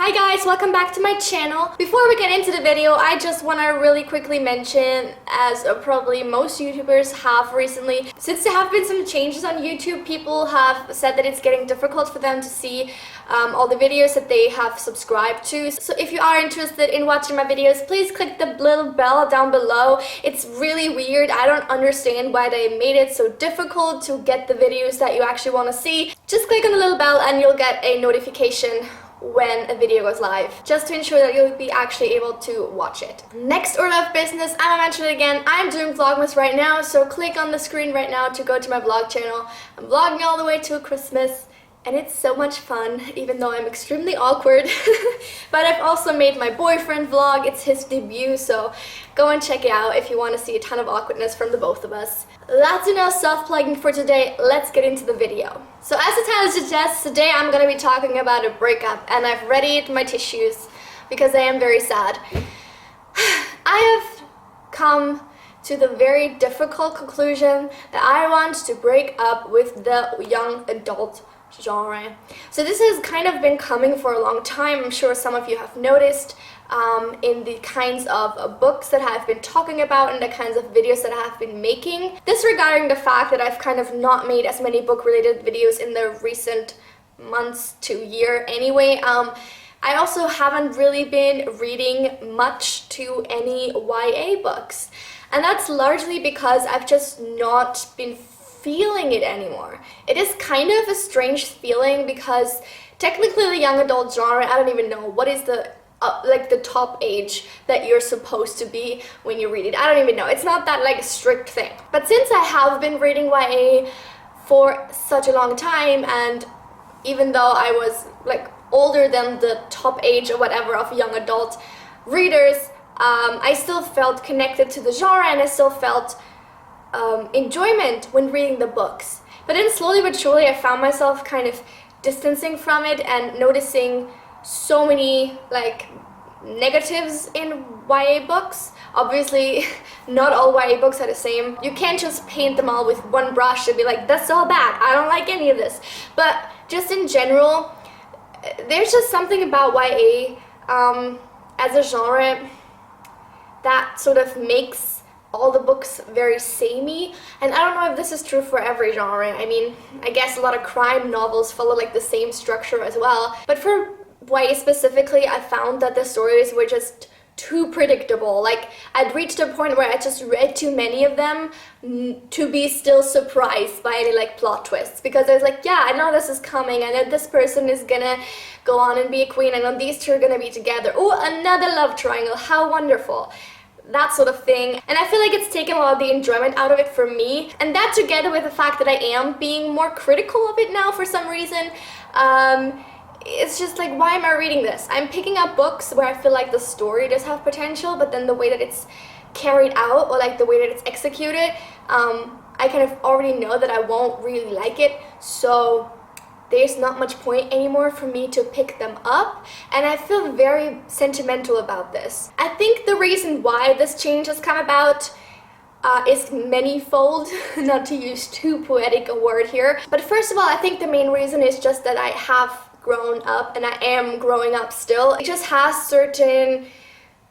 Hi guys, welcome back to my channel. Before we get into the video, I just want to really quickly mention, as probably most YouTubers have recently, since there have been some changes on YouTube, people have said that it's getting difficult for them to see all the videos that they have subscribed to. So if you are interested in watching my videos, please click the little bell down below. It's really weird. I don't understand why they made it so difficult to get the videos that you actually want to see. Just click on the little bell and you'll get a notification when a video goes live, just to ensure that you'll be actually able to watch it. Next order of business, I'm gonna mention it again, I'm doing Vlogmas right now, so click on the screen right now to go to my vlog channel. I'm vlogging all the way to Christmas, and it's so much fun, even though I'm extremely awkward. But I've also made my boyfriend vlog. It's his debut, so go and check it out if you want to see a ton of awkwardness from the both of us. That's enough self-plugging for today. Let's get into the video. So as the title suggests, today I'm going to be talking about a breakup, and I've readied my tissues because I am very sad. I have come to the very difficult conclusion that I want to break up with the young adult genre. So this has kind of been coming for a long time. I'm sure some of you have noticed in the kinds of books that I've been talking about and the kinds of videos that I have been making. Disregarding the fact that I've kind of not made as many book-related videos in the recent months to year anyway. I also haven't really been reading much to any YA books. And that's largely because I've just not been feeling it anymore. It is kind of a strange feeling because technically the young adult genre, I don't even know what is the like the top age that you're supposed to be when you read it. I don't even know. It's not that like a strict thing. But since I have been reading YA for such a long time, and even though I was like older than the top age or whatever of young adult readers, I still felt connected to the genre, and I still felt enjoyment when reading the books. But then slowly but surely I found myself kind of distancing from it and noticing so many like negatives in YA books. Obviously not all YA books are the same. You can't just paint them all with one brush and be like, that's all bad, I don't like any of this. But just in general, there's just something about YA as a genre that sort of makes all the books very samey, and I don't know if this is true for every genre. I mean, I guess a lot of crime novels follow like the same structure as well, but for YA specifically, I found that the stories were just too predictable. Like, I'd reached a point where I just read too many of them to be still surprised by any like plot twists, because I was like, yeah, I know this is coming, I know this person is gonna go on and be a queen, I know these two are gonna be together, oh, another love triangle, how wonderful. That sort of thing. And I feel like it's taken a lot of the enjoyment out of it for me, and that together with the fact that I am being more critical of it now for some reason, it's just like, why am I reading this? I'm picking up books where I feel like the story does have potential, but then the way that it's carried out, or like the way that it's executed, I kind of already know that I won't really like it, so there's not much point anymore for me to pick them up, and I feel very sentimental about this. I think the reason why this change has come about is manyfold, not to use too poetic a word here. But first of all, I think the main reason is just that I have grown up, and I am growing up still. It just has certain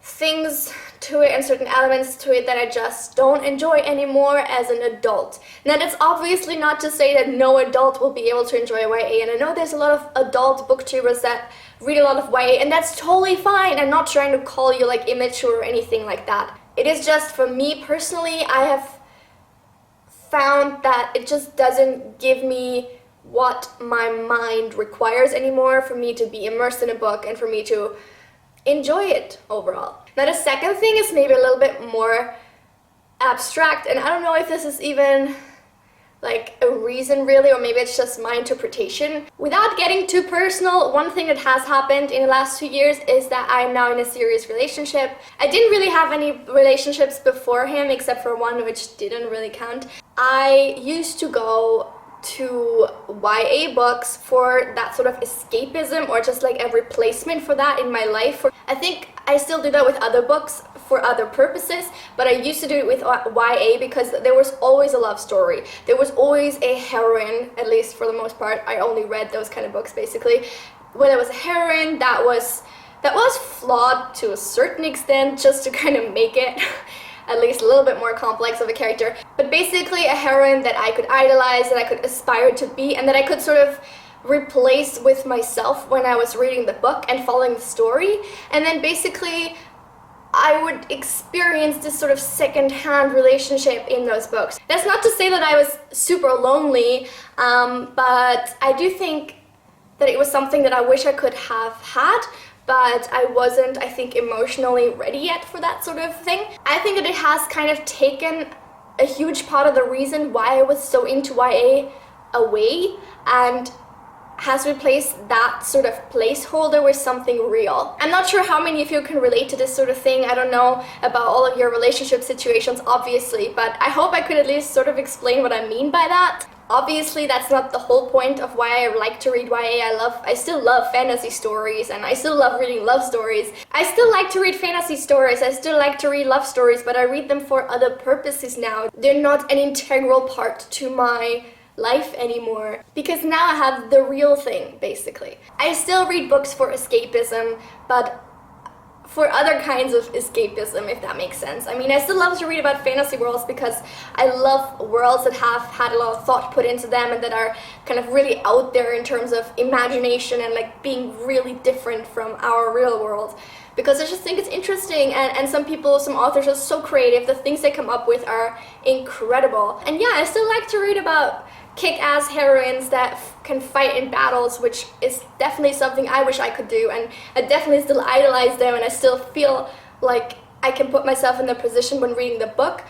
things to it and certain elements to it that I just don't enjoy anymore as an adult. Now, that's obviously not to say that no adult will be able to enjoy YA, and I know there's a lot of adult booktubers that read a lot of YA, and that's totally fine. I'm not trying to call you like immature or anything like that. It is just, for me personally, I have found that it just doesn't give me what my mind requires anymore for me to be immersed in a book and for me to enjoy it overall. Now, the second thing is maybe a little bit more abstract, and I don't know if this is even like a reason really, or maybe it's just my interpretation. Without getting too personal, one thing that has happened in the last 2 years is that I'm now in a serious relationship. I didn't really have any relationships before him, except for one, which didn't really count. I used to go to YA books for that sort of escapism, or just like a replacement for that in my life. I think I still do that with other books for other purposes, but I used to do it with YA because there was always a love story. There was always a heroine, at least for the most part. I only read those kind of books basically. where there was a heroine that was flawed to a certain extent, just to kind of make it at least a little bit more complex of a character. But basically a heroine that I could idolize, that I could aspire to be, and that I could sort of replace with myself when I was reading the book and following the story. And then basically I would experience this sort of second-hand relationship in those books. That's not to say that I was super lonely, but I do think that it was something that I wish I could have had, but I wasn't, I think, emotionally ready yet for that sort of thing. I think that it has kind of taken a huge part of the reason why I was so into YA away, and has replaced that sort of placeholder with something real. I'm not sure how many of you can relate to this sort of thing. I don't know about all of your relationship situations, obviously, but I hope I could at least sort of explain what I mean by that. Obviously, that's not the whole point of why I like to read YA. I still love fantasy stories, and I still love reading love stories. I still like to read fantasy stories, I still like to read love stories, but I read them for other purposes now. They're not an integral part to my life anymore, because now I have the real thing, basically. I still read books for escapism, but for other kinds of escapism, if that makes sense. I mean, I still love to read about fantasy worlds because I love worlds that have had a lot of thought put into them and that are kind of really out there in terms of imagination and like being really different from our real world. Because I just think it's interesting, and some authors are so creative. The things they come up with are incredible. And yeah, I still like to read about kick-ass heroines that can fight in battles, which is definitely something I wish I could do, and I definitely still idolize them, and I still feel like I can put myself in their position when reading the book.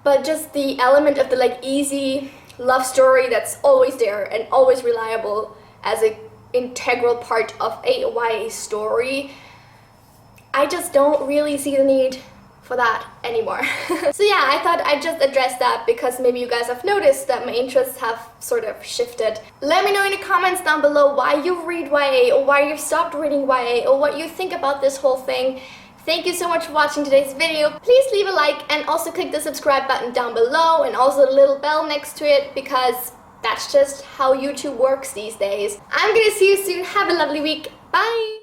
But just the element of the like easy love story that's always there and always reliable as an integral part of a YA story, I just don't really see the need for that anymore. So yeah, I thought I'd just address that because maybe you guys have noticed that my interests have sort of shifted. Let me know in the comments down below why you read YA, or why you've stopped reading YA, or what you think about this whole thing. Thank you so much for watching today's video. Please leave a like and also click the subscribe button down below and also the little bell next to it, because that's just how YouTube works these days. I'm gonna see you soon. Have a lovely week. Bye!